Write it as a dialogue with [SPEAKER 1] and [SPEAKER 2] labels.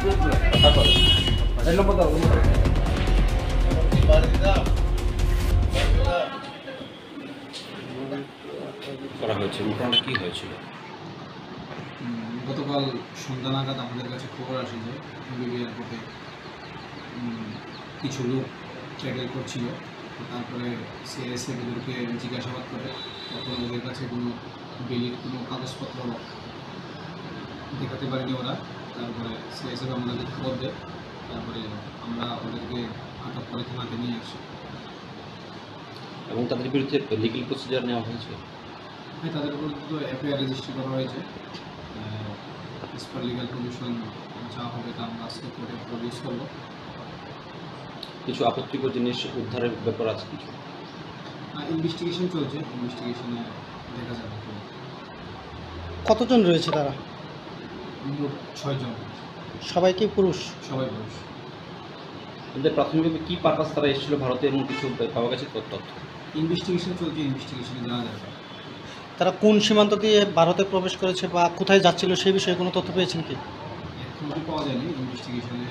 [SPEAKER 1] করা হয়েছে, ঘটনাটা কী হয়েছিল?
[SPEAKER 2] গতকাল সন্ধ্যা নাগাদ আমাদের কাছে খবর আসে যে বিবি এয়ারপোর্টে কিছু লোক ট্র্যাভেল করছিল। তারপরে সিআইএসএফ ওদেরকে জিজ্ঞাসাবাদ করে, তখন ওদের কাছে কোনো বিলির কোনো কাগজপত্র দেখাতে পারেনি ওরা। তারপরে সিআইএসএফ আমাদেরকে খবর দেয়, তারপরে আমরা ওদেরকে আটক করে থানাতে নিয়ে আসি।
[SPEAKER 1] এবং তাদের বিরুদ্ধে লিগ্যাল প্রসিজার নেওয়া হয়েছে?
[SPEAKER 2] হ্যাঁ, তাদের বিরুদ্ধে তো এফআইআর রেজিস্ট্রি করা হয়েছে। এস পার লিগাল প্রভিশন যা হবে তা আমরা আজকে কোর্টে প্রডিউস করবো।
[SPEAKER 1] কিছু আপত্তিকর জিনিস উদ্ধারের ব্যাপার আছে কিছু?
[SPEAKER 2] ইনভেস্টিগেশন চলছে, ইনভেস্টিগেশনে দেখা যাবে।
[SPEAKER 3] কতজন রয়েছে তারা?
[SPEAKER 2] মোট 6 জন,
[SPEAKER 3] সবাই কি পুরুষ?
[SPEAKER 2] সবাই পুরুষ।
[SPEAKER 1] তাদের প্রাথমিকভাবে কী পারপাস তারা এসেছিল ভারতে, এবং কিছু পাওয়া গেছে তথ্য?
[SPEAKER 2] ইনভেস্টিগেশন চলছে, ইনভেস্টিগেশনে জানা যাবে।
[SPEAKER 3] তারা কোন সীমান্ত দিয়ে ভারতে প্রবেশ করেছে বা কোথায় যাচ্ছিল সেই বিষয়ে কোনো তথ্য পেয়েছেন কি?
[SPEAKER 2] এখন পাওয়া যায়নি, ইনভেস্টিগেশনে